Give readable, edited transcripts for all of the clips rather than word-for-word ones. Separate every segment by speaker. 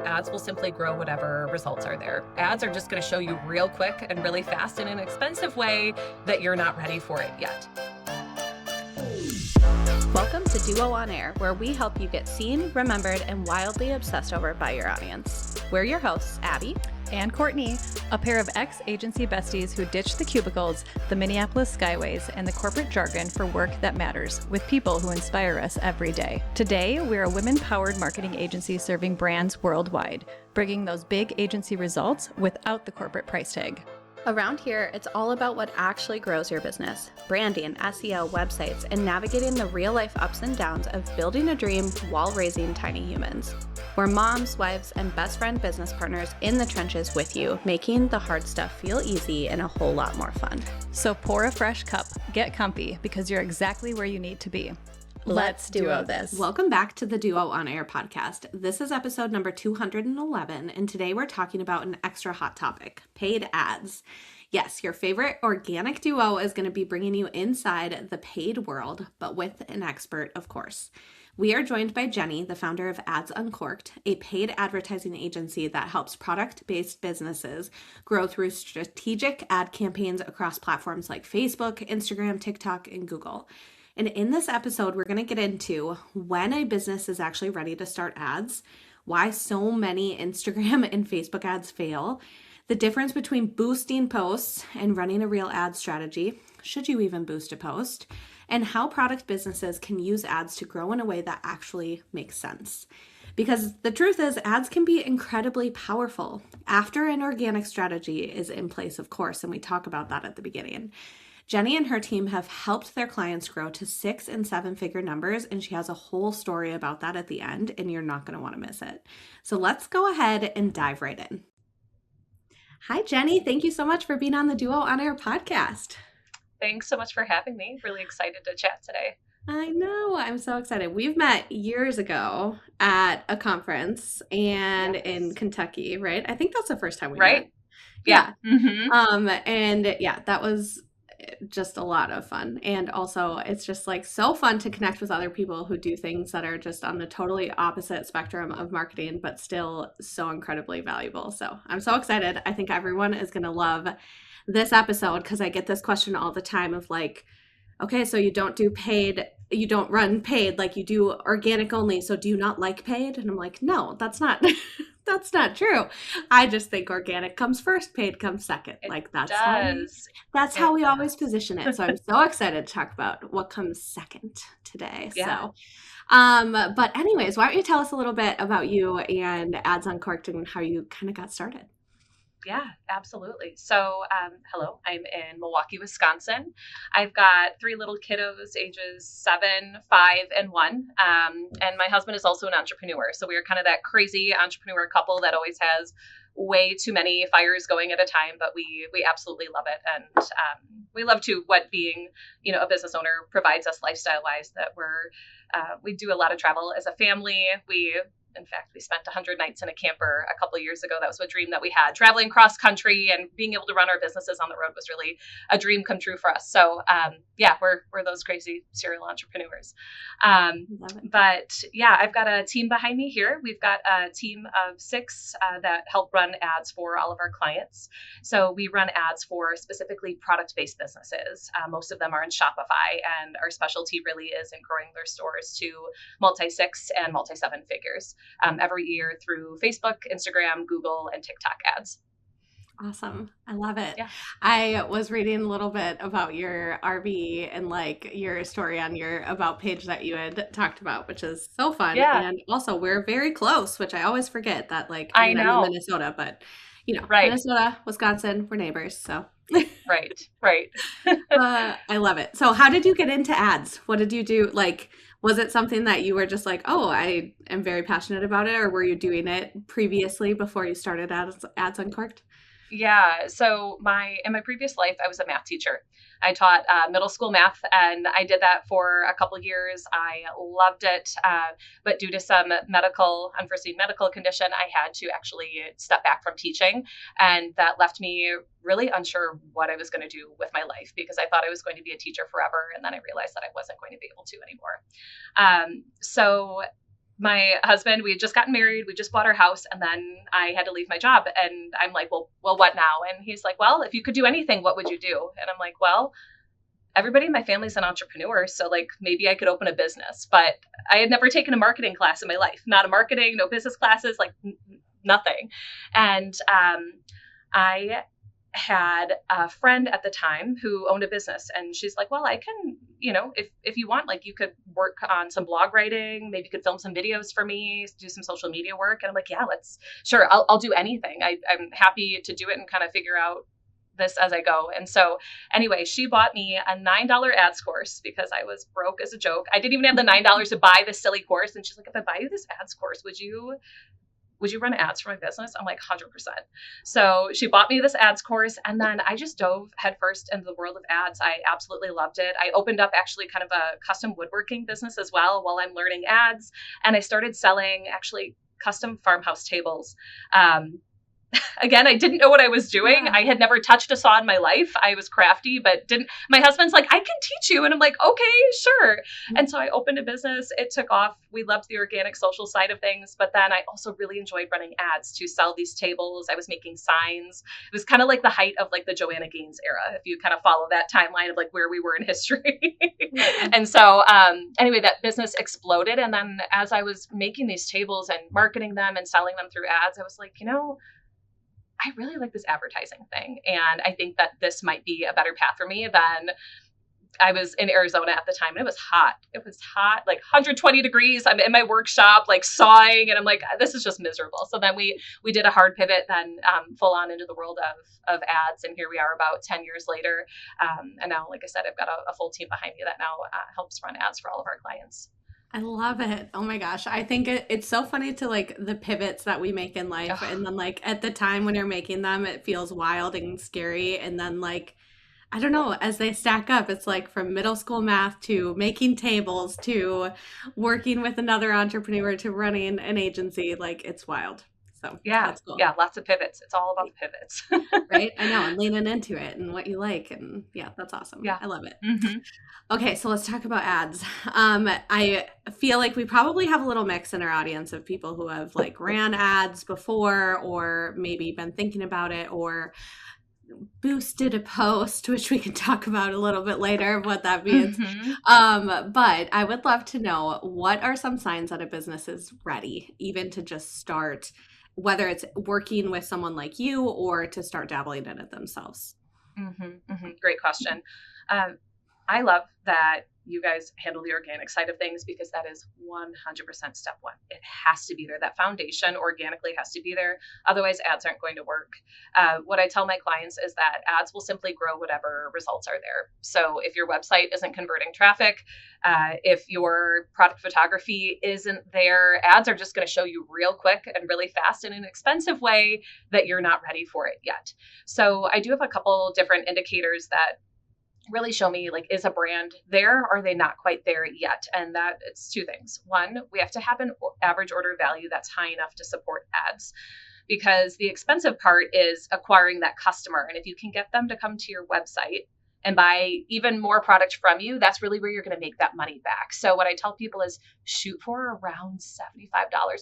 Speaker 1: Ads will simply grow whatever results are there. Ads are just going to show you real quick and really fast in an expensive way that you're not ready for it yet.
Speaker 2: Welcome to Duo On Air, where we help you get seen, remembered, and wildly obsessed over by your audience. We're your hosts, Abby
Speaker 3: and Courtney, a pair of ex-agency besties who ditched the cubicles, the Minneapolis skyways, and the corporate jargon for work that matters, with people who inspire us every day. Today, we're a women-powered marketing agency serving brands worldwide, bringing those big agency results without the corporate price tag.
Speaker 2: Around here, it's all about what actually grows your business: branding, SEO, websites, and navigating the real-life ups and downs of building a dream while raising tiny humans. We're moms, wives, and best friend business partners in the trenches with you, making the hard stuff feel easy and a whole lot more fun.
Speaker 3: So pour a fresh cup, get comfy, because you're exactly where you need to be.
Speaker 2: Let's duo this. Welcome back to the Duo On Air podcast. This is episode number 211, and today we're talking about an extra hot topic: paid ads. Yes, your favorite organic duo is going to be bringing you inside the paid world, but with an expert, of course. We are joined by Jenny, the founder of Ads Uncorked, a paid advertising agency that helps product-based businesses grow through strategic ad campaigns across platforms like Facebook, Instagram, TikTok, and Google. And in this episode, we're going to get into when a business is actually ready to start ads, why so many Instagram and Facebook ads fail, the difference between boosting posts and running a real ad strategy, should you even boost a post, and how product businesses can use ads to grow in a way that actually makes sense. Because the truth is, ads can be incredibly powerful after an organic strategy is in place, of course, and we talk about that at the beginning. Jenny and her team have helped their clients grow to 6- and 7-figure numbers, and she has a whole story about that at the end, and you're not going to want to miss it. So let's go ahead and dive right in. Hi, Jenny. Thank you so much for being on the Duo On Air podcast.
Speaker 1: Thanks so much for having me. Really excited to chat today.
Speaker 2: I know. I'm so excited. We've met years ago at a conference and in Kentucky, right? I think that's the first time we met.
Speaker 1: Yeah.
Speaker 2: Mm-hmm. And yeah, that was just a lot of fun. And also it's just like so fun to connect with other people who do things that are just on the totally opposite spectrum of marketing, but still so incredibly valuable. So I'm so excited. I think everyone is going to love this episode because I get this question all the time of like, okay, so you don't run paid, like you do organic only. So do you not like paid? And I'm like, no, that's not true. I just think organic comes first, paid comes second. That's how we always position it. So I'm so excited to talk about what comes second today.
Speaker 1: Yeah.
Speaker 2: So, but anyways, why don't you tell us a little bit about you and Ads Uncorked and how you kind of got started?
Speaker 1: Yeah, absolutely. So, hello, I'm in Milwaukee, Wisconsin. I've got 3 little kiddos, ages 7, 5, and 1. And my husband is also an entrepreneur. So we are kind of that crazy entrepreneur couple that always has way too many fires going at a time, but we absolutely love it. And we love to what being, a business owner provides us lifestyle wise, that we do a lot of travel as a family. In fact, we spent 100 nights in a camper a couple of years ago. That was a dream that we had. Traveling cross country and being able to run our businesses on the road was really a dream come true for us. So we're those crazy serial entrepreneurs. But yeah, I've got a team behind me here. We've got a team of 6 that help run ads for all of our clients. So we run ads for specifically product-based businesses. Most of them are in Shopify, and our specialty really is in growing their stores to multi-6 and multi-7 figures. Every year through Facebook, Instagram, Google, and TikTok ads.
Speaker 2: Awesome. I love it.
Speaker 1: Yeah.
Speaker 2: I was reading a little bit about your RV and like your story on your About page that you had talked about, which is so fun.
Speaker 1: Yeah.
Speaker 2: And also we're very close, which I always forget that
Speaker 1: I know.
Speaker 2: I'm in Minnesota, but
Speaker 1: right.
Speaker 2: Minnesota, Wisconsin, we're neighbors. So
Speaker 1: Right.
Speaker 2: I love it. So how did you get into ads? What did you do? Was it something that you were just like, oh, I am very passionate about it? Or were you doing it previously before you started Ads Uncorked?
Speaker 1: Yeah. So in my previous life, I was a math teacher. I taught middle school math, and I did that for a couple of years. I loved it. But due to some unforeseen medical condition, I had to actually step back from teaching. And that left me really unsure what I was going to do with my life, because I thought I was going to be a teacher forever. And then I realized that I wasn't going to be able to anymore. So my husband, we had just gotten married, we just bought our house, and then I had to leave my job. And I'm like, well, what now? And he's like, well, if you could do anything, what would you do? And I'm like, well, everybody in my family's an entrepreneur, so like maybe I could open a business. But I had never taken a marketing class in my life, not a marketing, no business classes, like nothing. And I had a friend at the time who owned a business, and she's like, well, I can, if you want, like, you could work on some blog writing, maybe you could film some videos for me, do some social media work. And I'm like, yeah, sure, I'll do anything. I'm happy to do it and kind of figure out this as I go. And so anyway, she bought me a $9 ads course because I was broke as a joke. I didn't even have the $9 to buy this silly course. And she's like, if I buy you this ads course, would you run ads for my business? I'm like, 100%. So she bought me this ads course, and then I just dove headfirst into the world of ads. I absolutely loved it. I opened up actually kind of a custom woodworking business as well while I'm learning ads. And I started selling actually custom farmhouse tables. Again, I didn't know what I was doing. Yeah. I had never touched a saw in my life. I was crafty, but my husband's like, I can teach you. And I'm like, okay, sure. Mm-hmm. And so I opened a business. It took off. We loved the organic social side of things, but then I also really enjoyed running ads to sell these tables. I was making signs. It was kind of like the height of like the Joanna Gaines era, if you kind of follow that timeline of like where we were in history. Yeah. And so anyway, that business exploded. And then as I was making these tables and marketing them and selling them through ads, I was like, I really like this advertising thing. And I think that this might be a better path for me than I was in Arizona at the time. And it was hot. It was hot, like 120 degrees. I'm in my workshop, like sawing. And I'm like, this is just miserable. So then we did a hard pivot, then full on into the world of ads. And here we are about 10 years later. And now, like I said, I've got a full team behind me that now helps run ads for all of our clients.
Speaker 2: I love it. Oh my gosh. I think it's so funny to like the pivots that we make in life. And then like at the time when you're making them, it feels wild and scary. And then like, I don't know, as they stack up, it's like from middle school math to making tables to working with another entrepreneur to running an agency. Like it's wild. So
Speaker 1: yeah,
Speaker 2: that's cool.
Speaker 1: Yeah, lots of pivots. It's all about the pivots.
Speaker 2: Right? I know. And leaning into it and what you like. And yeah, that's awesome. Yeah. I love it. Mm-hmm. Okay, so let's talk about ads. I feel like we probably have a little mix in our audience of people who have like ran ads before or maybe been thinking about it or boosted a post, which we can talk about a little bit later what that means. Mm-hmm. But I would love to know, what are some signs that a business is ready, even to just start, whether it's working with someone like you or to start dabbling in it themselves?
Speaker 1: Mm-hmm, mm-hmm. Great question. I love that you guys handle the organic side of things because that is 100% step one. It has to be there. That foundation organically has to be there. Otherwise, ads aren't going to work. What I tell my clients is that ads will simply grow whatever results are there. So if your website isn't converting traffic, if your product photography isn't there, ads are just going to show you real quick and really fast in an expensive way that you're not ready for it yet. So I do have a couple different indicators that really show me, like, is a brand there or are they not quite there yet? And that it's two things. One, we have to have an average order value that's high enough to support ads, because the expensive part is acquiring that customer. And if you can get them to come to your website and buy even more product from you, that's really where you're going to make that money back. So what I tell people is shoot for around $75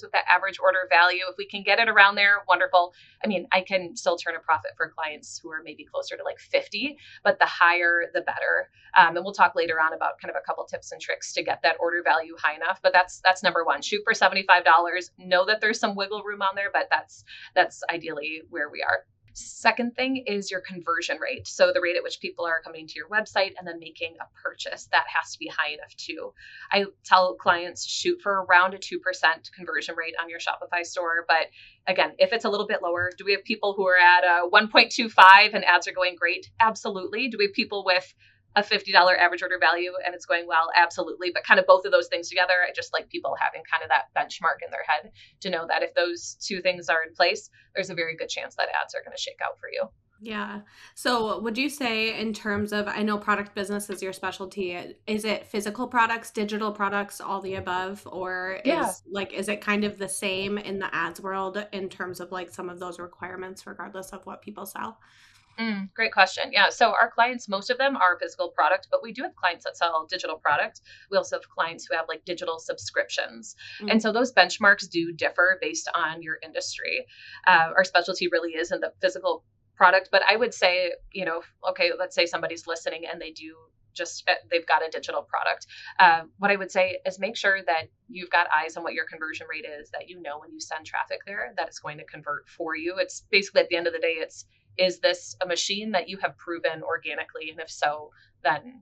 Speaker 1: with that average order value. If we can get it around there, wonderful. I mean, I can still turn a profit for clients who are maybe closer to like 50, but the higher, the better. And we'll talk later on about kind of a couple tips and tricks to get that order value high enough. But that's number one. Shoot for $75. Know that there's some wiggle room on there, but that's ideally where we are. Second thing is your conversion rate. So the rate at which people are coming to your website and then making a purchase, that has to be high enough too. I tell clients shoot for around a 2% conversion rate on your Shopify store. But again, if it's a little bit lower, do we have people who are at a 1.25 and ads are going great? Absolutely. Do we have people with a $50 average order value and it's going well? Absolutely. But kind of both of those things together, I just like people having kind of that benchmark in their head to know that if those two things are in place, there's a very good chance that ads are going to shake out for you.
Speaker 2: Yeah. So would you say, in terms of, I know product business is your specialty, is it physical products, digital products, all the above? Or is it kind of the same in the ads world in terms of like some of those requirements regardless of what people sell?
Speaker 1: Great question. Yeah. So our clients, most of them are physical product, but we do have clients that sell digital product. We also have clients who have like digital subscriptions. And so those benchmarks do differ based on your industry. Our specialty really is in the physical product, but I would say, okay, let's say somebody's listening and they've got a digital product. What I would say is make sure that you've got eyes on what your conversion rate is, that when you send traffic there, that it's going to convert for you. It's basically, at the end of the day, is this a machine that you have proven organically? And if so, then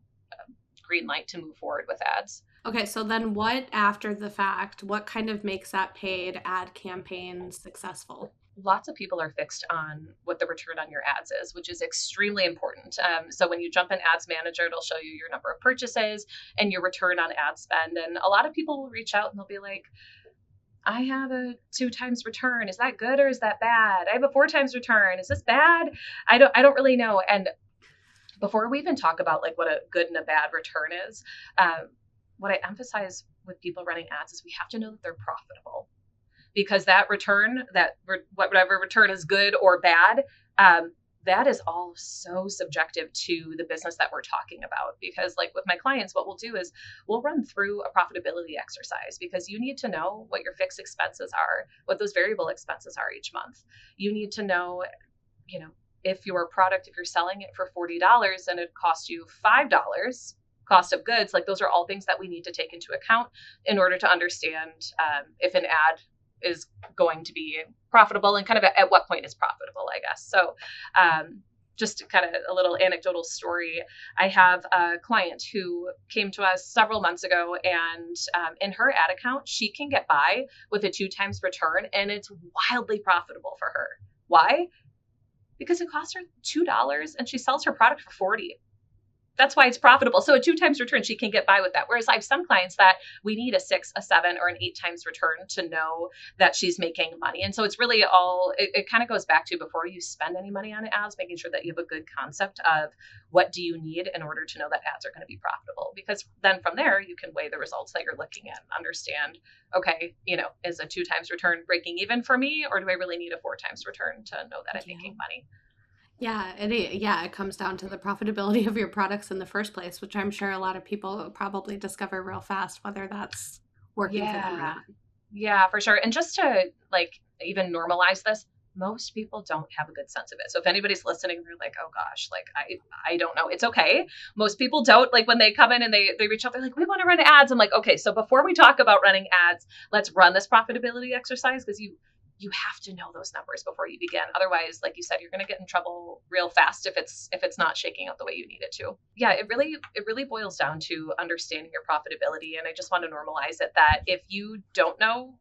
Speaker 1: green light to move forward with ads.
Speaker 2: Okay, so then what after the fact, what kind of makes that paid ad campaign successful?
Speaker 1: Lots of people are fixed on what the return on your ads is, which is extremely important. So when you jump in Ads Manager, it'll show you your number of purchases and your return on ad spend. And a lot of people will reach out and they'll be like, I have a 2 times return. Is that good or is that bad? I have a 4 times return. Is this bad? I don't really know. And before we even talk about like what a good and a bad return is, what I emphasize with people running ads is we have to know that they're profitable, because that return, whatever return is good or bad, that is all so subjective to the business that we're talking about. Because like with my clients, what we'll do is we'll run through a profitability exercise, because you need to know what your fixed expenses are, what those variable expenses are each month. You need to know, if your product, if you're selling it for $40 and it costs you $5 cost of goods, like those are all things that we need to take into account in order to understand if an ad is going to be profitable, and kind of at what point is profitable, I guess. So just kind of a little anecdotal story. I have a client who came to us several months ago, and in her ad account, she can get by with a 2 times return, and it's wildly profitable for her. Why? Because it costs her $2 and she sells her product for $40. That's why it's profitable. So a 2 times return, she can get by with that. Whereas I have some clients that we need a 6, a 7, or an 8 times return to know that she's making money. And so it's really it kind of goes back to, before you spend any money on ads, making sure that you have a good concept of what do you need in order to know that ads are going to be profitable. Because then from there, you can weigh the results that you're looking at and understand, okay, is a 2 times return breaking even for me, or do I really need a 4 times return to know that I'm making money?
Speaker 2: Yeah, it comes down to the profitability of your products in the first place, which I'm sure a lot of people probably discover real fast, whether that's working for them or not.
Speaker 1: Yeah, for sure. And just to like even normalize this, most people don't have a good sense of it. So if anybody's listening, they're like, oh gosh, like I don't know. It's okay. Most people don't. Like when they come in and they reach out, they're like, we want to run ads. I'm like, okay, so before we talk about running ads, let's run this profitability exercise, because you have to know those numbers before you begin. Otherwise, like you said, you're going to get in trouble real fast if it's not shaking out the way you need it to. Yeah, it really boils down to understanding your profitability. And I just want to normalize it, that if you don't know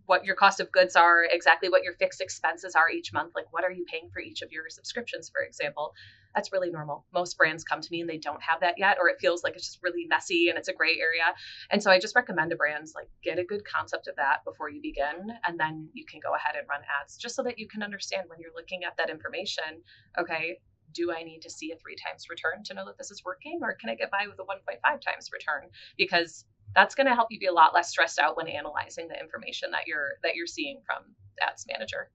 Speaker 1: what your cost of goods are, exactly what your fixed expenses are each month, like what are you paying for each of your subscriptions, for example, that's really normal. Most brands come to me and they don't have that yet, or it feels like it's just really messy and it's a gray area. And so I just recommend to brands, like, get a good concept of that before you begin, and then you can go ahead and run ads, just so that you can understand when you're looking at that information, okay, do I need to see a 3 times return to know that this is working, or can I get by with a 1.5 times return? Because that's going to help you be a lot less stressed out when analyzing the information that you're seeing from Ads Manager.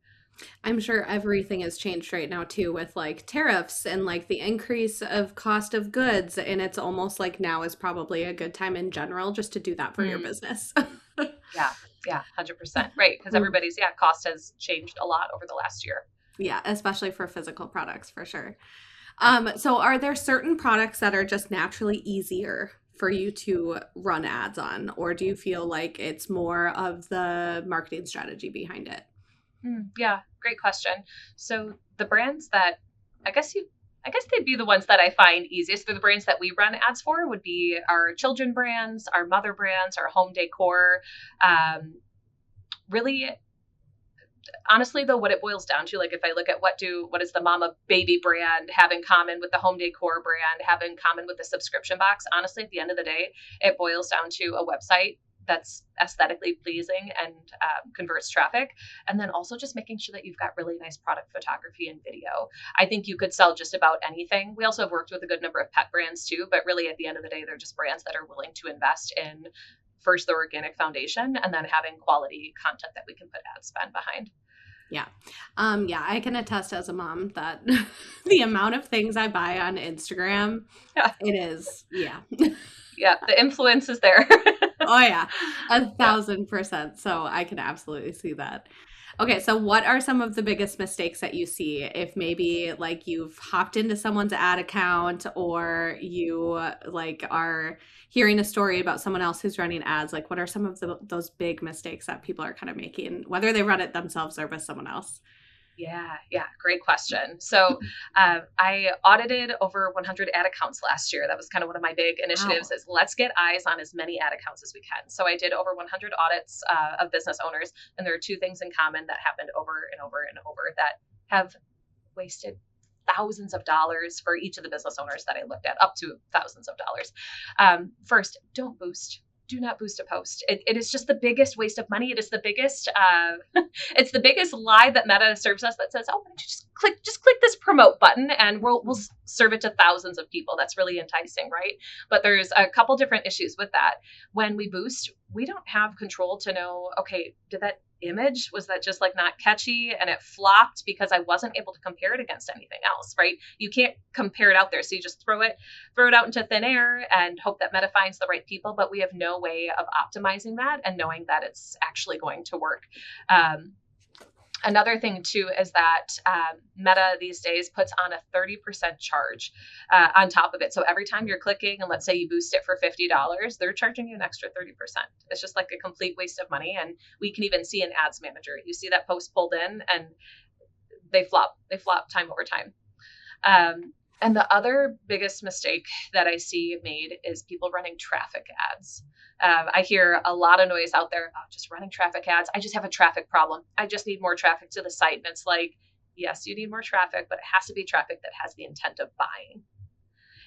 Speaker 2: I'm sure everything has changed right now too, with like tariffs and like the increase of cost of goods. And it's almost like now is probably a good time in general just to do that for your business.
Speaker 1: Yeah, 100%. Right. Because everybody's, cost has changed a lot over the last year.
Speaker 2: Yeah, especially for physical products, for sure. So are there certain products that are just naturally easier for you to run ads on, or do you feel like it's more of the marketing strategy behind it?
Speaker 1: Yeah, great question. So the brands that I guess they'd be the ones that I find easiest. They're the brands that we run ads for, would be our children brands, our mother brands, our home decor. Really, honestly, though, what it boils down to, like if I look at what does the mama baby brand have in common with the home decor brand, have in common with the subscription box, honestly, at the end of the day, it boils down to a website that's aesthetically pleasing and converts traffic. And then also just making sure that you've got really nice product photography and video. I think you could sell just about anything. We also have worked with a good number of pet brands too, but really at the end of the day, they're just brands that are willing to invest in first the organic foundation and then having quality content that we can put ad spend behind.
Speaker 2: Yeah. Yeah, I can attest as a mom that the amount of things I buy on Instagram,
Speaker 1: Yeah.
Speaker 2: it is, yeah.
Speaker 1: Yeah, the influence is there.
Speaker 2: Oh yeah,
Speaker 1: Yeah.
Speaker 2: 1,000%. So I can absolutely see that. Okay, so what are some of the biggest mistakes that you see if maybe like you've hopped into someone's ad account or you like are hearing a story about someone else who's running ads? Like what are some of those big mistakes that people are kind of making, whether they run it themselves or with someone else?
Speaker 1: Yeah, great question. So I audited over 100 ad accounts last year. That was kind of one of my big initiatives
Speaker 2: Wow.
Speaker 1: is let's get eyes on as many ad accounts as we can. So I did over 100 audits of business owners, and there are two things in common that happened over and over and over that have wasted thousands of dollars for each of the business owners that I looked at, up to thousands of dollars. First, don't boost. Do not boost a post. It is just the biggest waste of money. It is the biggest it's the biggest lie that Meta serves us that says, "Oh, why don't you just click this promote button and we'll serve it to thousands of people." That's really enticing, right? But there's a couple different issues with that. When we boost, we don't have control to know, okay, did that image was that just like not catchy and it flopped because I wasn't able to compare it against anything else, right? You can't compare it out there. So you just throw it out into thin air and hope that Meta finds the right people, but we have no way of optimizing that and knowing that it's actually going to work. Another thing too is that Meta these days puts on a 30% charge on top of it. So every time you're clicking and let's say you boost it for $50, they're charging you an extra 30%. It's just like a complete waste of money. And we can even see in Ads Manager, you see that post pulled in and they flop time over time. And the other biggest mistake that I see made is people running traffic ads. I hear a lot of noise out there about just running traffic ads. I just have a traffic problem. I just need more traffic to the site. And it's like, yes, you need more traffic, but it has to be traffic that has the intent of buying.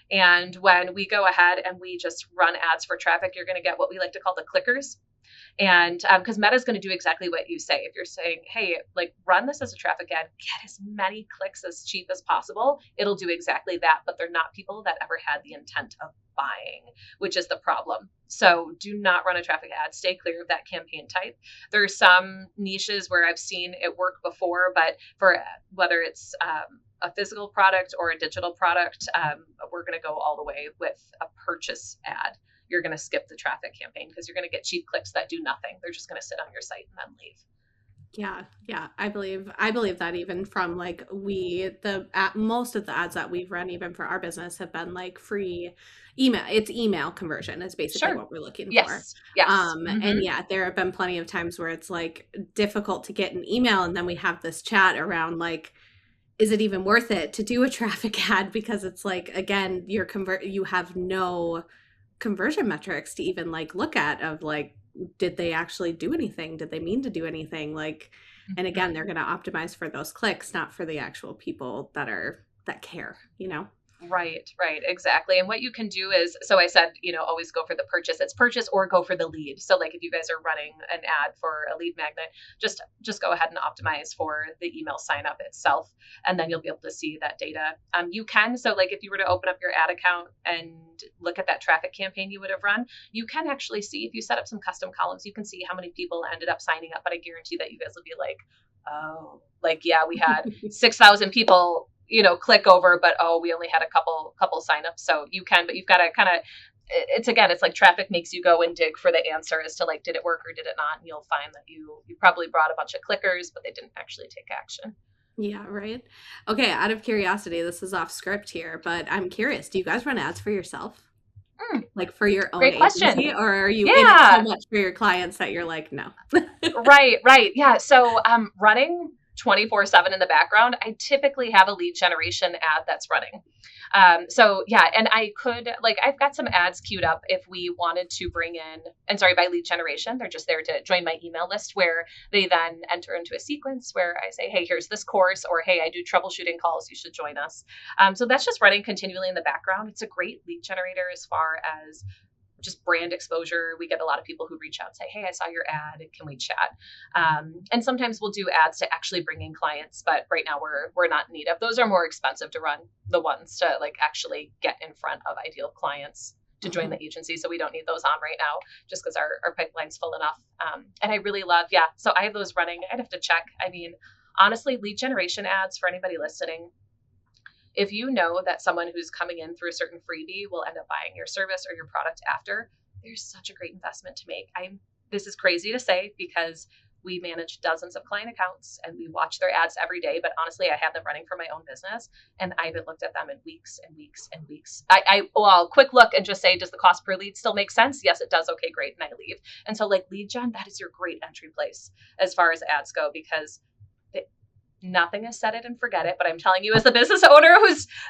Speaker 1: And when we go ahead and we just run ads for traffic, you're going to get what we like to call the clickers. And because Meta is going to do exactly what you say. If you're saying, hey, like run this as a traffic ad, get as many clicks as cheap as possible, it'll do exactly that. But they're not people that ever had the intent of buying, which is the problem. So do not run a traffic ad. Stay clear of that campaign type. There are some niches where I've seen it work before, but for whether it's a physical product or a digital product, we're going to go all the way with a purchase ad. You're going to skip the traffic campaign because you're going to get cheap clicks that do nothing. They're just going to sit on your site and then leave.
Speaker 2: Yeah, I believe that even from like most of the ads that we've run even for our business have been like free email. It's email conversion is basically what we're looking for.
Speaker 1: Yes.
Speaker 2: And yeah, there have been plenty of times where it's like difficult to get an email and then we have this chat around like, is it even worth it to do a traffic ad? Because it's like, again, you have no conversion metrics to even like look at of like, did they actually do anything? Did they mean to do anything? Like, and again, they're going to optimize for those clicks, not for the actual people that care, you know?
Speaker 1: Right, exactly. And what you can do is, so I said, always go for the purchase. It's purchase or go for the lead. So like if you guys are running an ad for a lead magnet, just go ahead and optimize for the email sign up itself. And then you'll be able to see that data. You can, so like if you were to open up your ad account and look at that traffic campaign you would have run, you can actually see, if you set up some custom columns, you can see how many people ended up signing up. But I guarantee that you guys will be like, oh, like, yeah, we had 6,000 people click over, but we only had a couple signups. So you can, but you've got to kind of, it's like traffic makes you go and dig for the answer as to like, did it work or did it not? And you'll find that you probably brought a bunch of clickers, but they didn't actually take action.
Speaker 2: Yeah, right. Okay, out of curiosity, this is off script here, but I'm curious, do you guys run ads for yourself? Like for your own agency, or are you in it so much for your clients that you're like, no?
Speaker 1: Right. Yeah. So running 24/7 in the background, I typically have a lead generation ad that's running. So yeah, and I could, like, I've got some ads queued up if we wanted to bring in, and sorry, by lead generation, they're just there to join my email list, where they then enter into a sequence where I say, hey, here's this course, or hey, I do troubleshooting calls, you should join us. So that's just running continually in the background. It's a great lead generator as far as just brand exposure. We get a lot of people who reach out and say, hey, I saw your ad, can we chat? And sometimes we'll do ads to actually bring in clients, but right now we're not in need of. Those are more expensive to run, the ones to like actually get in front of ideal clients to join the agency. So we don't need those on right now just because our pipeline's full enough. And I really love, so I have those running. I'd have to check. I mean, honestly, lead generation ads for anybody listening, if you know that someone who's coming in through a certain freebie will end up buying your service or your product after, there's such a great investment to make. This is crazy to say because we manage dozens of client accounts and we watch their ads every day. But honestly, I have them running for my own business and I haven't looked at them in weeks and weeks and weeks. Well, quick look and just say, does the cost per lead still make sense? Yes, it does. Okay, great. And I leave. And so like lead gen, that is your great entry place as far as ads go, because nothing is set it and forget it. But I'm telling you, as the business owner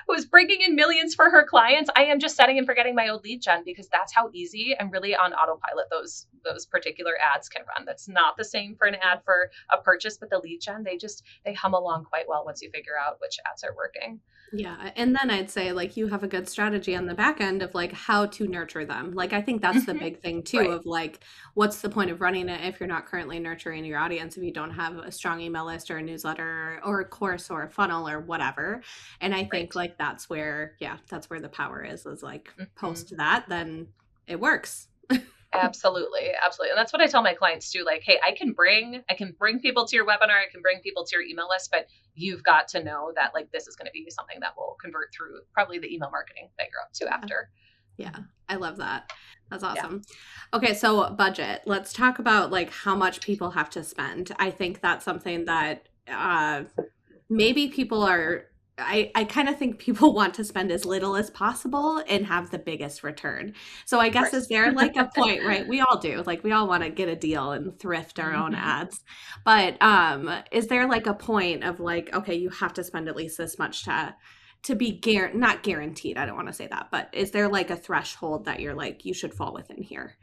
Speaker 1: who's bringing in millions for her clients, I am just setting and forgetting my old lead gen, because that's how easy and really on autopilot those particular ads can run. That's not the same for an ad for a purchase, but the lead gen, they hum along quite well once you figure out which ads are working.
Speaker 2: Yeah. And then I'd say like you have a good strategy on the back end of like how to nurture them. Like I think that's the big thing too, right, of like, what's the point of running it if you're not currently nurturing your audience, if you don't have a strong email list or a newsletter or a course or a funnel or whatever. And I think like that's where the power is like post that, then it works.
Speaker 1: Absolutely. Absolutely. And that's what I tell my clients too. Like, hey, I can bring people to your webinar. I can bring people to your email list, but you've got to know that like, this is going to be something that will convert through probably the email marketing that you're up to after.
Speaker 2: Yeah. I love that. That's awesome. Yeah. Okay. So budget, let's talk about like how much people have to spend. I think that's something that, maybe people are, I kind of think people want to spend as little as possible and have the biggest return. So I guess is there like a point, right? We all do, like we all want to get a deal and thrift our own ads. But is there like a point of like, okay, you have to spend at least this much to be not guaranteed. I don't want to say that, but is there like a threshold that you're like, you should fall within here?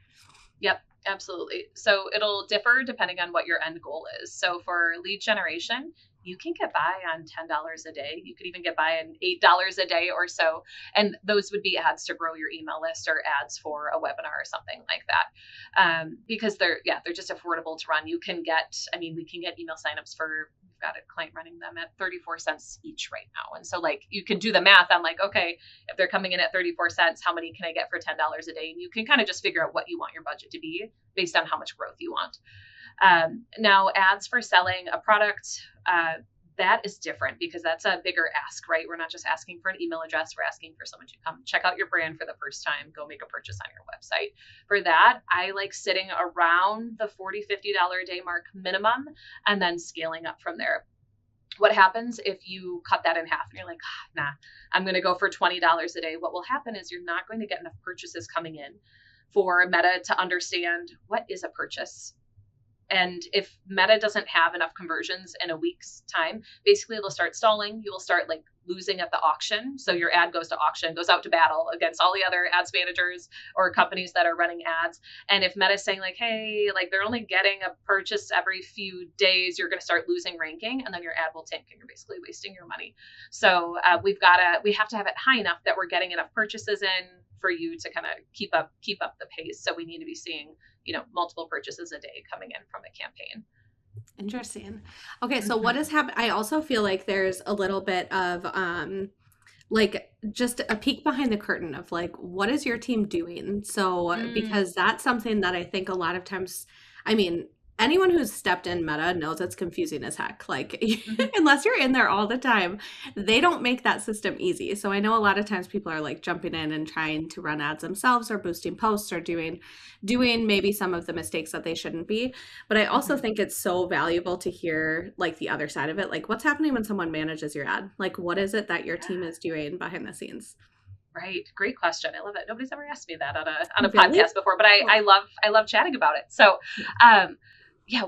Speaker 1: Yep. Absolutely. So it'll differ depending on what your end goal is. So for lead generation, you can get by on $10 a day. You could even get by on $8 a day or so. And those would be ads to grow your email list or ads for a webinar or something like that. Because they're just affordable to run. We can get email signups for, we've got a client running them at 34 cents each right now. And so like, you can do the math on like, okay, if they're coming in at 34 cents, how many can I get for $10 a day? And you can kind of just figure out what you want your budget to be based on how much growth you want. Now ads for selling a product, that is different because that's a bigger ask, right? We're not just asking for an email address. We're asking for someone to come check out your brand for the first time, go make a purchase on your website. For that, I like sitting around the $40, $50 a day mark minimum and then scaling up from there. What happens if you cut that in half and you're like, nah, I'm going to go for $20 a day? What will happen is you're not going to get enough purchases coming in for Meta to understand what is a purchase. And if Meta doesn't have enough conversions in a week's time, basically they'll start stalling. You will start like losing at the auction. So your ad goes to auction, goes out to battle against all the other ads managers or companies that are running ads. And if Meta's saying like, hey, like they're only getting a purchase every few days, you're going to start losing ranking and then your ad will tank and you're basically wasting your money. So we have to have it high enough that we're getting enough purchases in for you to kind of keep up the pace. So we need to be seeing, multiple purchases a day coming in from a campaign.
Speaker 2: Interesting. Okay. So what has happened? I also feel like there's a little bit of, like just a peek behind the curtain of like, what is your team doing? So, because that's something that I think a lot of times, anyone who's stepped in Meta knows it's confusing as heck. Like, unless you're in there all the time, they don't make that system easy. So I know a lot of times people are like jumping in and trying to run ads themselves or boosting posts or doing maybe some of the mistakes that they shouldn't be. But I also think it's so valuable to hear like the other side of it. Like what's happening when someone manages your ad? Like what is it that your team is doing behind the scenes?
Speaker 1: Right. Great question. I love it. Nobody's ever asked me that on a podcast before, but I love chatting about it. So,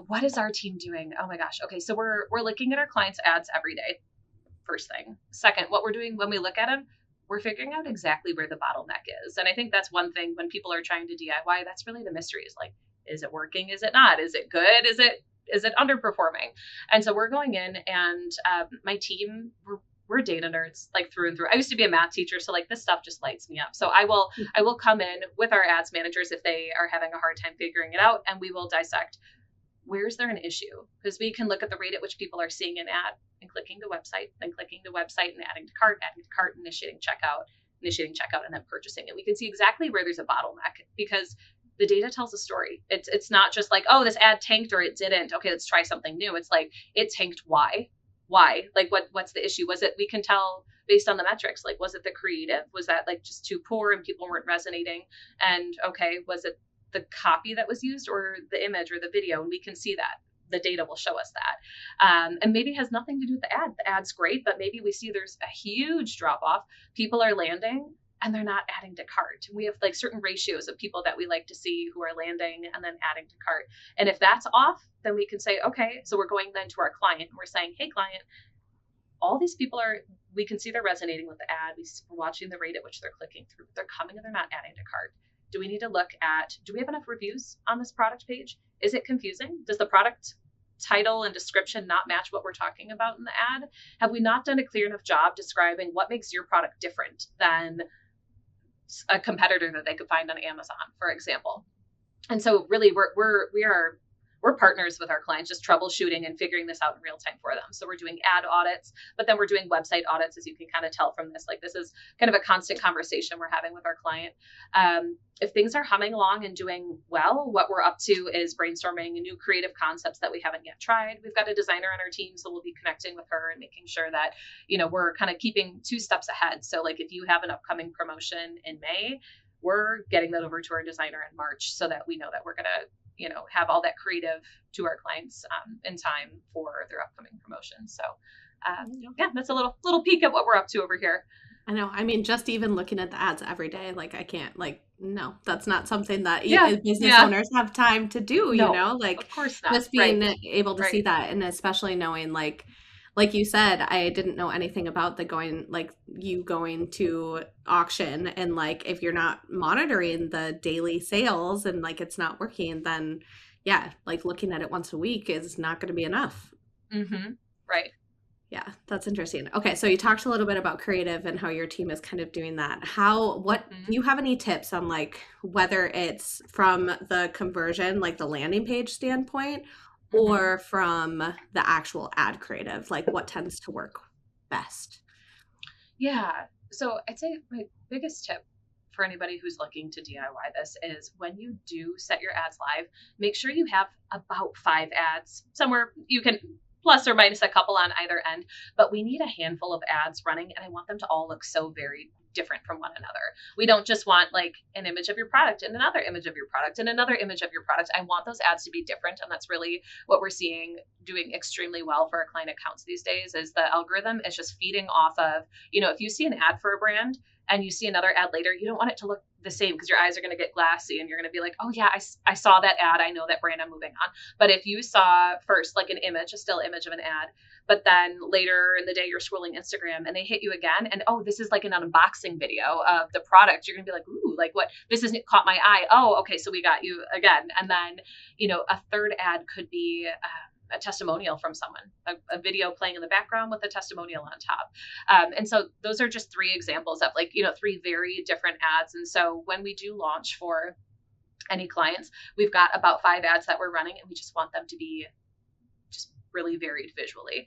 Speaker 1: what is our team doing? Oh my gosh. Okay. So we're looking at our clients' ads every day. First thing. Second, what we're doing when we look at them, we're figuring out exactly where the bottleneck is. And I think that's one thing when people are trying to DIY, that's really the mystery is like, is it working? Is it not? Is it good? Is it underperforming? And so we're going in and my team, we're data nerds like through and through. I used to be a math teacher, so like this stuff just lights me up. So I will come in with our ads managers if they are having a hard time figuring it out, and we will dissect where's there an issue, because we can look at the rate at which people are seeing an ad and clicking the website, then clicking the website and adding to cart, initiating checkout, and then purchasing. And we can see exactly where there's a bottleneck, because the data tells a story. It's not just like, oh, this ad tanked or it didn't. Okay, let's try something new. It's like, it tanked. Why? Why? Like, what's the issue? Was it, we can tell based on the metrics, like, was it the creative? Was that like just too poor and people weren't resonating? And okay, was it the copy that was used or the image or the video? And we can see that. The data will show us that. And maybe it has nothing to do with the ad. The ad's great, but maybe we see there's a huge drop off. People are landing and they're not adding to cart. We have like certain ratios of people that we like to see who are landing and then adding to cart. And if that's off, then we can say, okay, so we're going then to our client and we're saying, hey, client, all these people are, we can see they're resonating with the ad. We're watching the rate at which they're clicking through. They're coming and they're not adding to cart. Do we need to look at, do we have enough reviews on this product page? Is it confusing? Does the product title and description not match what we're talking about in the ad? Have we not done a clear enough job describing what makes your product different than a competitor that they could find on Amazon, for example? And so really we're partners with our clients, just troubleshooting and figuring this out in real time for them. So we're doing ad audits, but then we're doing website audits, as you can kind of tell from this. Like, this is kind of a constant conversation we're having with our client. If things are humming along and doing well, what we're up to is brainstorming new creative concepts that we haven't yet tried. We've got a designer on our team, so we'll be connecting with her and making sure that, we're kind of keeping 2 steps ahead. So like, if you have an upcoming promotion in May, we're getting that over to our designer in March so that we know that we're going to have all that creative to our clients in time for their upcoming promotion. So yeah, that's a little peek at what we're up to over here.
Speaker 2: I know. I mean, just even looking at the ads every day, like, I can't, like, no, that's not something that business owners have time to do, like,
Speaker 1: of course not.
Speaker 2: Just being able to see that. And especially knowing, like you said, I didn't know anything about you going to auction, and like, if you're not monitoring the daily sales and like it's not working, then yeah, like looking at it once a week is not going to be enough.
Speaker 1: Mm-hmm. Right.
Speaker 2: Yeah, that's interesting. Okay, so you talked a little bit about creative and how your team is kind of doing that. Do you have any tips on like whether it's from the conversion, like the landing page standpoint, or from the actual ad creative, like what tends to work best?
Speaker 1: Yeah. So I'd say my biggest tip for anybody who's looking to DIY this is, when you do set your ads live, make sure you have about 5 ads somewhere. You can plus or minus a couple on either end, but we need a handful of ads running, and I want them to all look so very different from one another. We don't just want like an image of your product and another image of your product and another image of your product. I want those ads to be different. And that's really what we're seeing doing extremely well for our client accounts these days, is the algorithm is just feeding off of, if you see an ad for a brand and you see another ad later, you don't want it to look the same, because your eyes are going to get glassy and you're going to be like, oh yeah, I saw that ad. I know that brand, I'm moving on. But if you saw first like an image, a still image of an ad, but then later in the day you're scrolling Instagram and they hit you again, and oh, this is like an unboxing video of the product, you're going to be like, ooh, like what? This isn't caught my eye. Oh, okay, so we got you again. And then, a third ad could be a testimonial from someone, a video playing in the background with a testimonial on top. And so those are just 3 examples of 3 very different ads. And so when we do launch for any clients, we've got about 5 ads that we're running, and we just want them to be just really varied visually.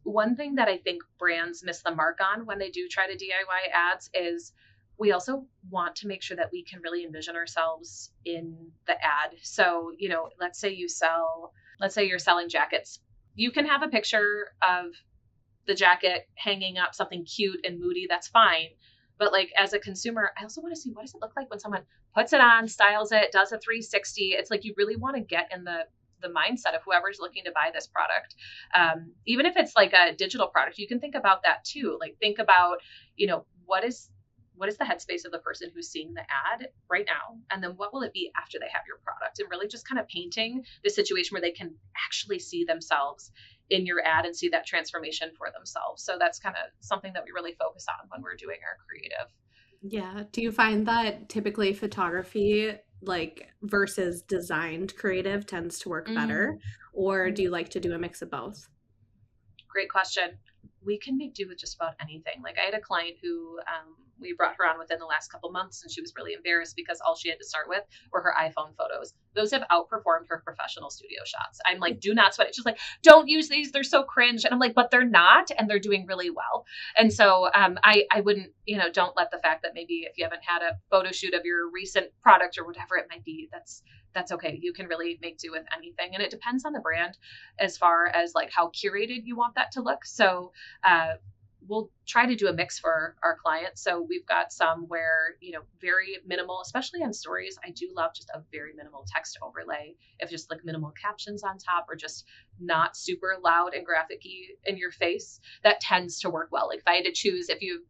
Speaker 1: One thing that I think brands miss the mark on when they do try to DIY ads is, we also want to make sure that we can really envision ourselves in the ad. So, let's say you're selling jackets. You can have a picture of the jacket hanging up, something cute and moody, that's fine. But like, as a consumer, I also want to see, what does it look like when someone puts it on, styles it, does a 360? It's like, you really want to get in the mindset of whoever's looking to buy this product. Even if it's like a digital product, you can think about that too. Like, think about, what is the headspace of the person who's seeing the ad right now? And then what will it be after they have your product? And really just kind of painting the situation where they can actually see themselves in your ad and see that transformation for themselves. So that's kind of something that we really focus on when we're doing our creative.
Speaker 2: Yeah. Do you find that typically photography, like versus designed creative, tends to work better? Or do you like to do a mix of both?
Speaker 1: great question. We can make do with just about anything. Like I had a client who we brought her on within the last couple months, and she was really embarrassed because all she had to start with were her iPhone photos. Those have outperformed her professional studio shots. I'm like, do not sweat it. She's like, don't use these. They're so cringe. And I'm like, but they're not, and they're doing really well. And so I wouldn't, don't let the fact that maybe if you haven't had a photo shoot of your recent product or whatever it might be, that's okay. You can really make do with anything. And it depends on the brand as far as like how curated you want that to look. So we'll try to do a mix for our clients. So we've got some where, very minimal, especially on stories. I do love just a very minimal text overlay, if just like minimal captions on top or just not super loud and graphic-y in your face. That tends to work well. Like if I had to choose, if you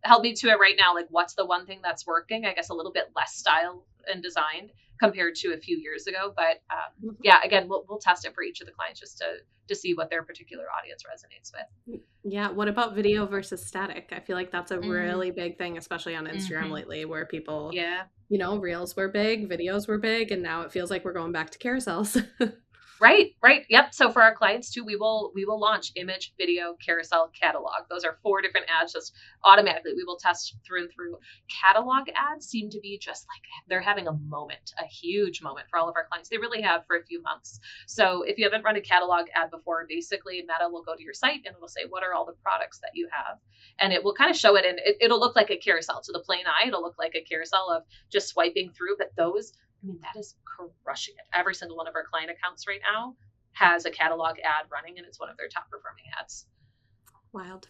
Speaker 1: held me to it right now, like what's the one thing that's working? I guess a little bit less style and designed compared to a few years ago. But yeah, again, we'll test it for each of the clients just to see what their particular audience resonates with.
Speaker 2: Yeah. What about video versus static? I feel like that's a really big thing, especially on Instagram lately, where people, reels were big, videos were big, and now it feels like we're going back to carousels.
Speaker 1: Right. Yep. So for our clients too, we will launch image, video, carousel, catalog. Those are 4 different ads just automatically. We will test through and through. Catalog ads seem to be just like they're having a huge moment for all of our clients. They really have for a few months. So if you haven't run a catalog ad before, basically Meta will go to your site and it'll say, what are all the products that you have? And it will kind of show it, and it'll look like a carousel. To the plain eye, it'll look like a carousel of just swiping through. But those, that is crushing it. Every single one of our client accounts right now has a catalog ad running, and it's one of their top performing ads.
Speaker 2: Wild.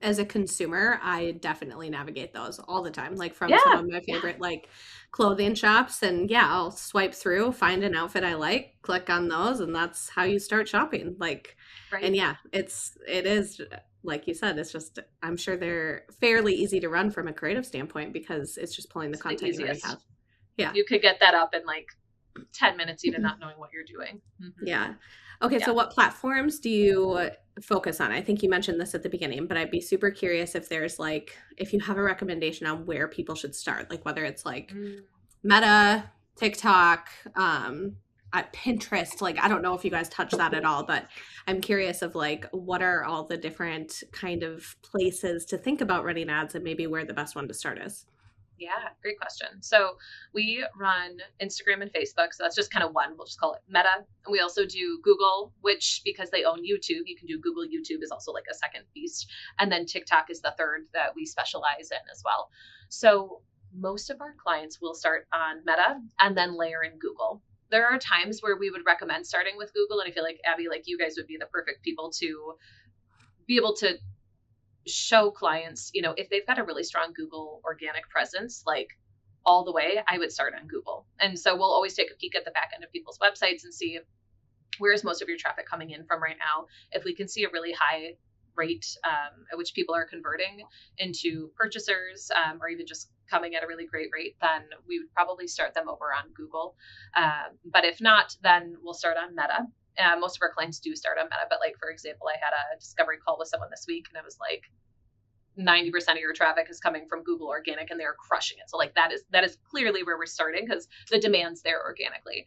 Speaker 2: As a consumer, I definitely navigate those all the time, like from some of my favorite like clothing shops. And I'll swipe through, find an outfit I like, click on those, and that's how you start shopping. Like, right. And it is, like you said, it's just, I'm sure they're fairly easy to run from a creative standpoint because it's just pulling the content you already have. Yeah.
Speaker 1: You could get that up in like 10 minutes, even not knowing what you're doing.
Speaker 2: Yeah. Okay. So what platforms do you focus on? I think you mentioned this at the beginning, but I'd be super curious if there's if you have a recommendation on where people should start, like whether it's like Meta, TikTok, Pinterest. Like, I don't know if you guys touch that at all, but I'm curious of what are all the different kind of places to think about running ads and maybe where the best one to start is.
Speaker 1: Yeah, great question. So we run Instagram and Facebook. So that's just kind of one. We'll just call it Meta. And we also do Google, which because they own YouTube, you can do Google. YouTube is also like a second beast. And then TikTok is the third that we specialize in as well. So most of our clients will start on Meta and then layer in Google. There are times where we would recommend starting with Google. And I feel like, Abby, like you guys would be the perfect people to be able to show clients, if they've got a really strong Google organic presence, like all the way, I would start on Google. And so we'll always take a peek at the back end of people's websites and see where's most of your traffic coming in from right now. If we can see a really high rate at which people are converting into purchasers or even just coming at a really great rate, then we would probably start them over on Google. But if not, then we'll start on Meta. Most of our clients do start on Meta, but like, for example, I had a discovery call with someone this week and I was like, 90% of your traffic is coming from Google organic and they're crushing it. So like that is clearly where we're starting because the demand's there organically.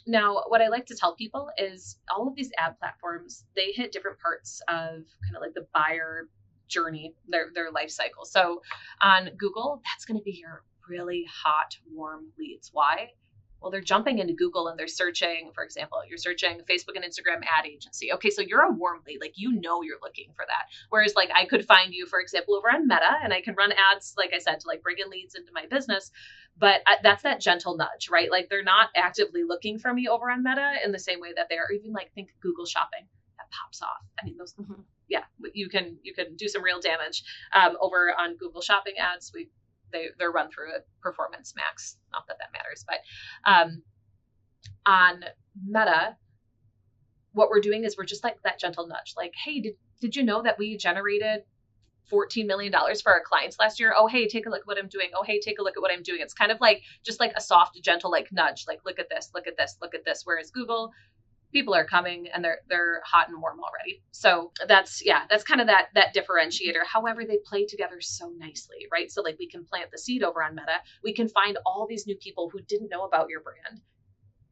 Speaker 1: Now, what I like to tell people is all of these ad platforms, they hit different parts of kind of like the buyer journey, their life cycle. So on Google, that's going to be your really hot, warm leads. Why? Well, they're jumping into Google and they're searching, for example, you're searching Facebook and Instagram ad agency. Okay, so you're a warm lead, like you're looking for that. Whereas like I could find you, for example, over on Meta and I can run ads, like I said, to like bring in leads into my business. But that's that gentle nudge, right? Like they're not actively looking for me over on Meta in the same way that they are. Even like think Google shopping, that pops off. I mean, those, you can do some real damage over on Google shopping ads. They're run through a performance max. Not that matters, but on Meta, what we're doing is we're just like that gentle nudge. Like, hey, did you know that we generated $14 million for our clients last year? Oh, hey, take a look at what I'm doing. Oh, hey, take a look at what I'm doing. It's kind of like just like a soft, gentle like nudge. Like, look at this, look at this, look at this. Whereas Google, people are coming and they're hot and warm already. So that's kind of that differentiator. However, they play together so nicely, right? So like we can plant the seed over on Meta. We can find all these new people who didn't know about your brand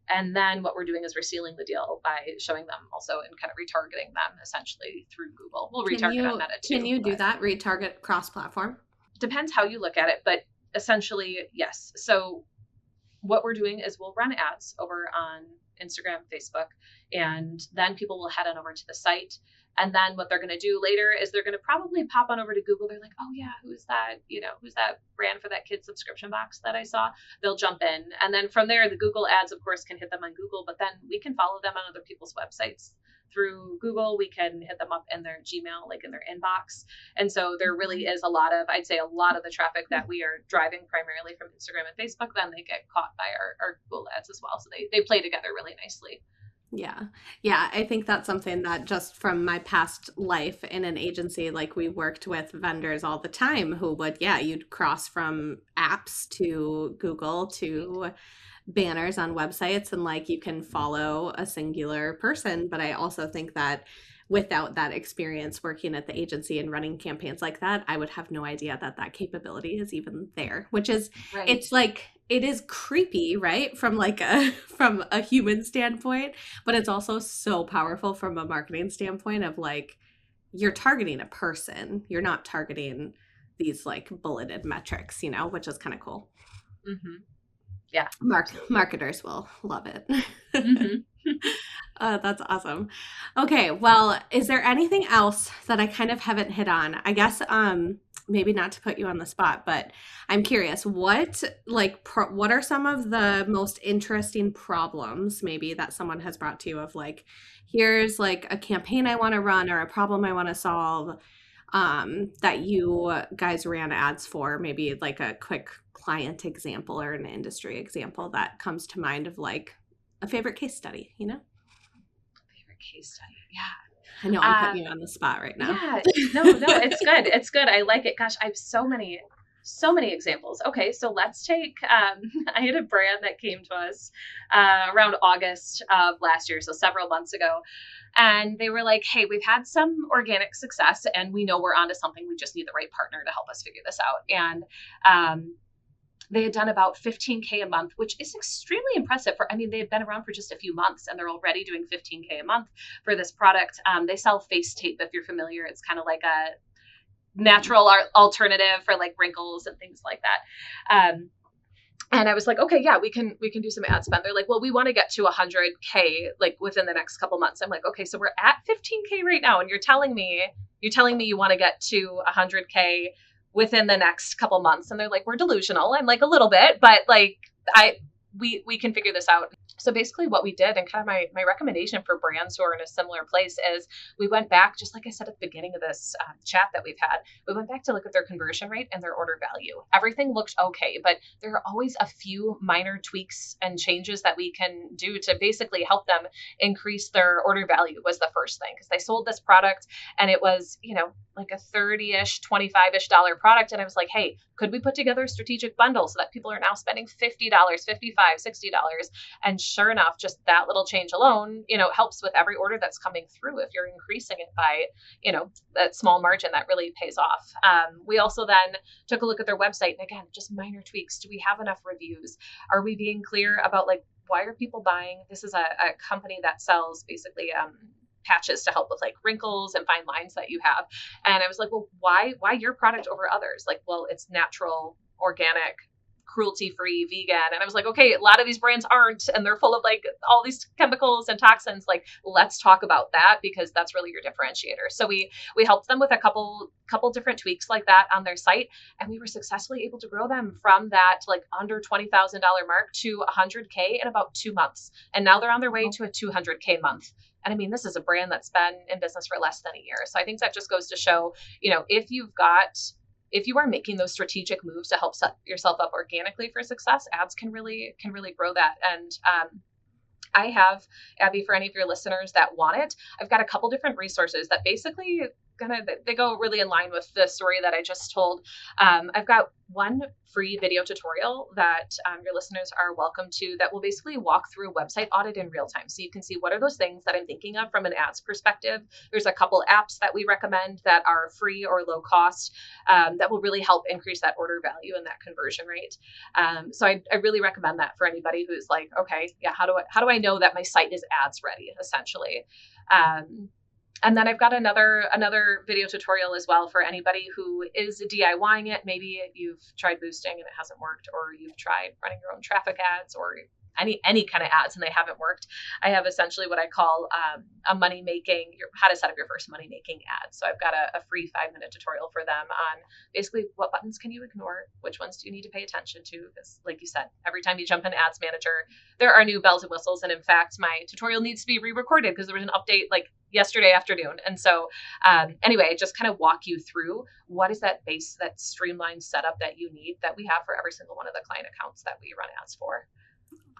Speaker 1: And then what we're doing is we're sealing the deal by showing them also and kind of retargeting them essentially through Google. We'll retarget on Meta too.
Speaker 2: Can you do that, retarget cross-platform?
Speaker 1: Depends how you look at it, but essentially, yes. So what we're doing is we'll run ads over on Instagram, Facebook, and then people will head on over to the site. And then what they're going to do later is they're going to probably pop on over to Google. They're like, oh yeah, who's that? Who's that brand for that kid subscription box that I saw? They'll jump in. And then from there, the Google ads, of course, can hit them on Google, but then we can follow them on other people's websites through Google. We can hit them up in their Gmail, like in their inbox. And so there really is I'd say a lot of the traffic that we are driving primarily from Instagram and Facebook, then they get caught by our Google ads as well. So they play together really nicely.
Speaker 2: Yeah. Yeah. I think that's something that just from my past life in an agency, like we worked with vendors all the time who would, you'd cross from apps to Google to banners on websites, and like you can follow a singular person. But I also think that without that experience working at the agency and running campaigns like that, I would have no idea that capability is even there, which is, right. It's like, it is creepy, right? From a human standpoint, but it's also so powerful from a marketing standpoint of like, you're targeting a person. You're not targeting these like bulleted metrics, which is kind of cool.
Speaker 1: Mm-hmm. Yeah.
Speaker 2: Marketers will love it. Mm-hmm. That's awesome. Okay. Well, is there anything else that I kind of haven't hit on? I guess, maybe not to put you on the spot, but I'm curious, what are some of the most interesting problems maybe that someone has brought to you of like, here's like a campaign I want to run or a problem I want to solve, that you guys ran ads for, maybe like a quick client example or an industry example that comes to mind of like a favorite case study,
Speaker 1: Favorite case study. Yeah.
Speaker 2: I know I'm putting you on the spot right now.
Speaker 1: Yeah, no, it's good. It's good. I like it. Gosh, I have so many examples. Okay, so let's take, I had a brand that came to us around August of last year, so several months ago. And they were like, hey, we've had some organic success and we know we're onto something. We just need the right partner to help us figure this out. And they had done about 15K a month, which is extremely impressive they had been around for just a few months and they're already doing 15K a month for this product. They sell face tape, if you're familiar. It's kind of like a natural alternative for like wrinkles and things like that. And I was like, okay, yeah, we can do some ad spend. They're like, well, we want to get to 100K like within the next couple months. I'm like, okay, so we're at 15K right now. And you're telling me you want to get to 100K within the next couple months. And they're like, we're delusional. I'm like, a little bit, but like we can figure this out. So basically what we did, and kind of my recommendation for brands who are in a similar place, is we went back, just like I said at the beginning of this chat that we've had, we went back to look at their conversion rate and their order value. Everything looked okay, but there are always a few minor tweaks and changes that we can do to basically help them increase their order value was the first thing. Because they sold this product and it was, like a $30-ish, $25-ish product. And I was like, hey, could we put together a strategic bundle so that people are now spending $50, $55, $60? And sure enough, just that little change alone, helps with every order that's coming through. If you're increasing it by, that small margin, that really pays off. We also then took a look at their website. And again, just minor tweaks. Do we have enough reviews? Are we being clear about like, why are people buying? This is a company that sells basically, patches to help with like wrinkles and fine lines that you have. And I was like, well, why your product over others? Like, well, it's natural, organic, cruelty-free, vegan. And I was like, okay, a lot of these brands aren't, and they're full of like all these chemicals and toxins. Like, let's talk about that because that's really your differentiator. So we helped them with a couple different tweaks like that on their site. And we were successfully able to grow them from that like under $20,000 mark to 100K in about 2 months. And now they're on their way to a 200K month. And this is a brand that's been in business for less than a year. So I think that just goes to show, if you are making those strategic moves to help set yourself up organically for success, ads can really grow that. And I have, Abby, for any of your listeners that want it, I've got a couple different resources that basically they go really in line with the story that I just told. I've got one free video tutorial that your listeners are welcome to that will basically walk through a website audit in real time. So you can see what are those things that I'm thinking of from an ads perspective. There's a couple apps that we recommend that are free or low cost that will really help increase that order value and that conversion rate. So I really recommend that for anybody who's like, okay, yeah, how do I know that my site is ads ready, essentially. And then I've got another video tutorial as well for anybody who is DIYing it. Maybe you've tried boosting and it hasn't worked, or you've tried running your own traffic ads or any kind of ads and they haven't worked. I have essentially what I call how to set up your first money making ad. So I've got a free 5-minute tutorial for them on basically what buttons can you ignore, which ones do you need to pay attention to, because like you said, every time you jump in Ads Manager, there are new bells and whistles. And in fact, my tutorial needs to be re-recorded because there was an update like yesterday afternoon. And so anyway, just kind of walk you through what is that base, that streamlined setup that you need that we have for every single one of the client accounts that we run ads for.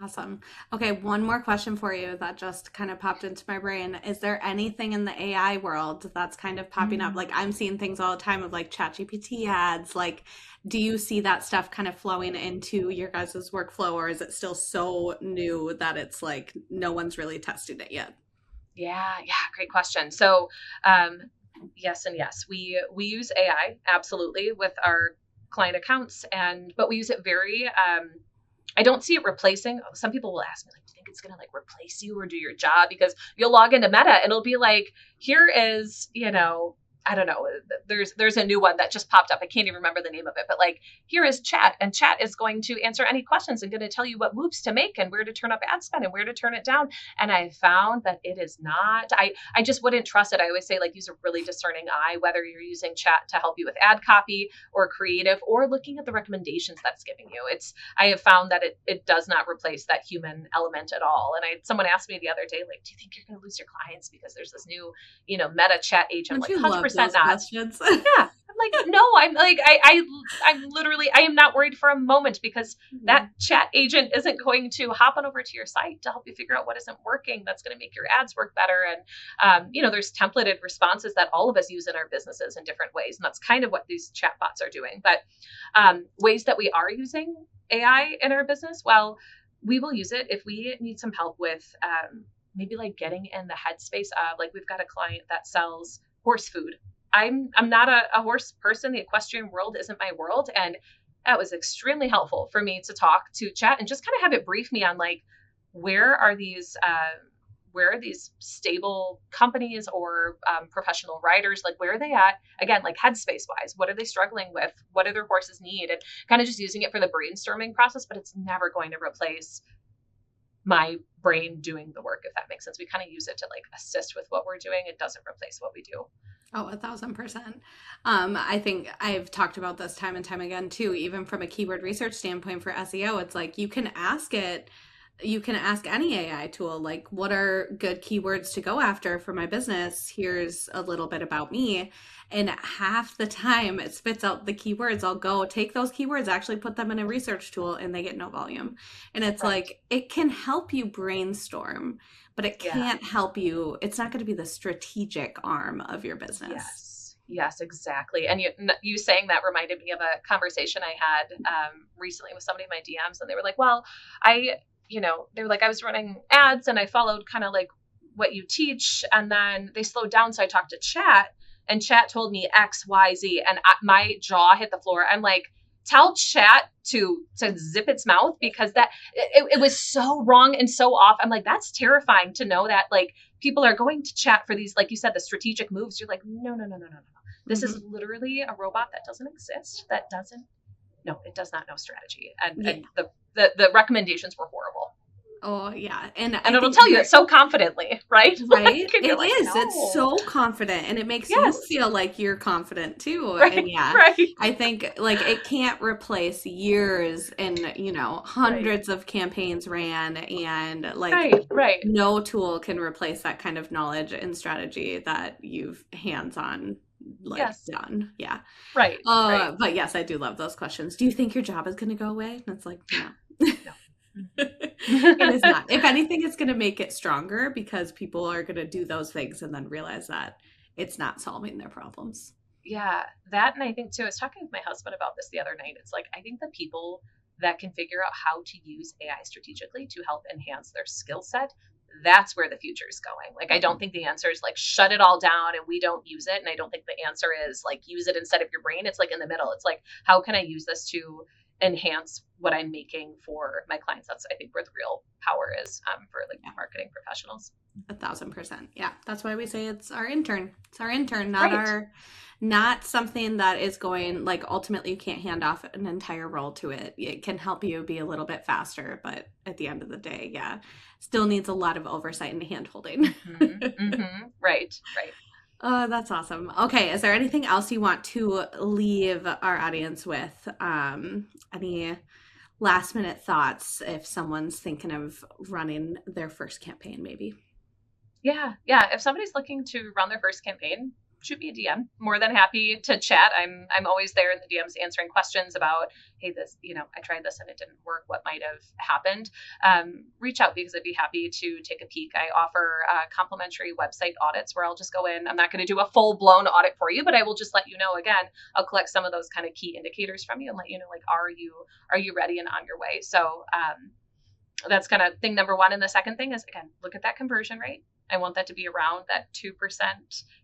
Speaker 2: Awesome. Okay, one more question for you that just kind of popped into my brain. Is there anything in the AI world that's kind of popping up? Like I'm seeing things all the time of like ChatGPT ads. Like, do you see that stuff kind of flowing into your guys' workflow, or is it still so new that it's like no one's really tested it yet?
Speaker 1: Yeah, great question. So yes and yes. We use AI absolutely with our client accounts, but we use it very I don't see it replacing. Some people will ask me, like, do you think it's going to like replace you or do your job? Because you'll log into Meta and it'll be like, here is, I don't know, there's a new one that just popped up. I can't even remember the name of it, but like, here is chat, and chat is going to answer any questions and going to tell you what moves to make and where to turn up ad spend and where to turn it down. And I found that it is not, I just wouldn't trust it. I always say, like, use a really discerning eye, whether you're using chat to help you with ad copy or creative or looking at the recommendations that's giving you. I have found that it does not replace that human element at all. And someone asked me the other day, like, do you think you're going to lose your clients because there's this new, Meta chat agent?
Speaker 2: Don't
Speaker 1: like 100% not.
Speaker 2: Questions?
Speaker 1: Yeah. I'm like, no, I'm like, I'm literally, I am not worried for a moment because that chat agent isn't going to hop on over to your site to help you figure out what isn't working. That's going to make your ads work better. And, there's templated responses that all of us use in our businesses in different ways. And that's kind of what these chatbots are doing. But ways that we are using AI in our business, well, we will use it if we need some help with maybe like getting in the headspace of, like, we've got a client that sells horse food. I'm not a horse person. The equestrian world isn't my world. And that was extremely helpful for me to talk to chat and just kind of have it brief me on, like, where are these stable companies or professional riders, like, where are they at? Again, like, headspace wise, what are they struggling with? What do their horses need? And kind of just using it for the brainstorming process, but it's never going to replace my brain doing the work, if that makes sense. We kind of use it to like assist with what we're doing. It doesn't replace what we do.
Speaker 2: Oh, 1,000%. I think I've talked about this time and time again too, even from a keyword research standpoint for SEO. It's like, you can ask any AI tool, like, what are good keywords to go after for my business? Here's a little bit about me. And half the time it spits out the keywords. I'll go take those keywords, actually put them in a research tool, and they get no volume. And it's like, it can help you brainstorm, but it can't help you. It's not going to be the strategic arm of your business.
Speaker 1: Yes, exactly. And you saying that reminded me of a conversation I had recently with somebody in my DMs, and they were like, well, they were like, I was running ads and I followed kind of like what you teach. And then they slowed down. So I talked to chat, and chat told me X, Y, Z. And my jaw hit the floor. I'm like, tell chat to zip its mouth, because it was so wrong and so off. I'm like, that's terrifying to know that, like, people are going to chat for these, like you said, the strategic moves. You're like, no. This is literally a robot that doesn't exist. It does not know strategy. And the recommendations were horrible.
Speaker 2: Oh yeah. And
Speaker 1: it'll tell you it so confidently, right?
Speaker 2: Right. It is. Like, no. It's so confident, and it makes you feel like you're confident too. Right. And I think, like, it can't replace years and, hundreds of campaigns ran, and like no tool can replace that kind of knowledge and strategy that you've hands-on done. Yeah.
Speaker 1: Right.
Speaker 2: But yes, I do love those questions. Do you think your job is going to go away? And it's like, no. It is not. If anything, it's going to make it stronger, because people are going to do those things and then realize that it's not solving their problems.
Speaker 1: Yeah, that, and I think too, I was talking with my husband about this the other night. It's like, I think the people that can figure out how to use AI strategically to help enhance their skill set, that's where the future is going. Like, I don't think the answer is like, shut it all down and we don't use it. And I don't think the answer is like, use it instead of your brain. It's like in the middle. It's like, how can I use this to enhance what I'm making for my clients? That's, I think, where the real power is for like marketing professionals.
Speaker 2: 1,000%. Yeah. That's why we say it's our intern. It's our intern,
Speaker 1: Right.
Speaker 2: not something that is going, like, ultimately you can't hand off an entire role to it. It can help you be a little bit faster, but at the end of the day, yeah, still needs a lot of oversight and hand holding.
Speaker 1: Right.
Speaker 2: Oh, that's awesome. Okay. Is there anything else you want to leave our audience with? Any last minute thoughts if someone's thinking of running their first campaign, maybe?
Speaker 1: Yeah. If somebody's looking to run their first campaign, shoot me a DM. More than happy to chat. I'm always there in the DMs answering questions about, hey, this, I tried this and it didn't work. What might have happened? Reach out, because I'd be happy to take a peek. I offer complimentary website audits where I'll just go in. I'm not going to do a full blown audit for you, but I will just let you know. Again, I'll collect some of those kind of key indicators from you and let you know, like, are you ready and on your way? So that's kind of thing number one. And the second thing is, again, look at that conversion rate. I want that to be around that 2%,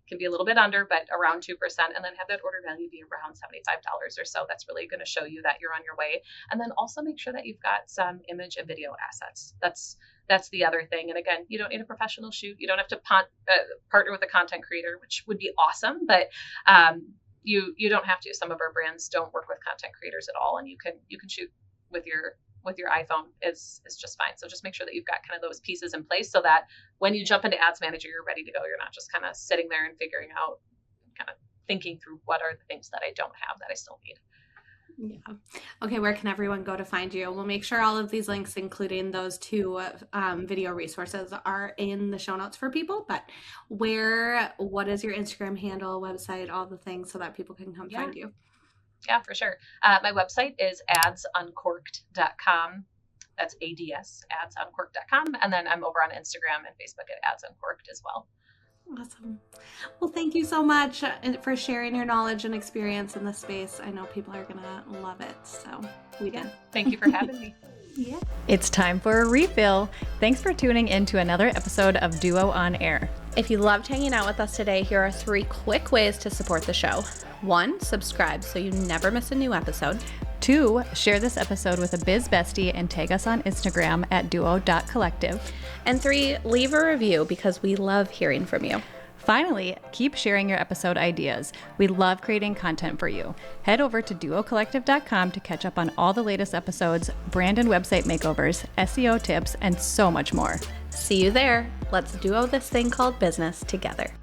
Speaker 1: can be a little bit under, but around 2%, and then have that order value be around $75 or so. That's really going to show you that you're on your way. And then also make sure that you've got some image and video assets. That's the other thing. And again, you don't need a professional shoot. You don't have to partner with a content creator, which would be awesome, but you don't have to. Some of our brands don't work with content creators at all, and you can shoot with your iPhone is just fine. So just make sure that you've got kind of those pieces in place so that when you jump into Ads Manager, you're ready to go. You're not just kind of sitting there and figuring out, kind of thinking through what are the things that I don't have that I still need.
Speaker 2: Yeah. Okay. Where can everyone go to find you? We'll make sure all of these links, including those two video resources, are in the show notes for people. But what is your Instagram handle, website, all the things so that people can come find you?
Speaker 1: Yeah, for sure. My website is adsuncorked.com. That's ADS, adsuncorked.com. And then I'm over on Instagram and Facebook at Ads Uncorked as well.
Speaker 2: Awesome. Well, thank you so much for sharing your knowledge and experience in this space. I know people are going to love it. So we did.
Speaker 1: Thank you for having me.
Speaker 2: Yeah.
Speaker 3: It's time for a refill. Thanks for tuning in to another episode of Duo on Air.
Speaker 2: If you loved hanging out with us today, here are 3 quick ways to support the show. 1, subscribe so you never miss a new episode.
Speaker 3: 2, share this episode with a biz bestie and tag us on Instagram at duo.collective.
Speaker 2: And 3, leave a review because we love hearing from you.
Speaker 3: Finally, keep sharing your episode ideas. We love creating content for you. Head over to duocollective.com to catch up on all the latest episodes, brand and website makeovers, SEO tips, and so much more.
Speaker 2: See you there. Let's duo this thing called business together.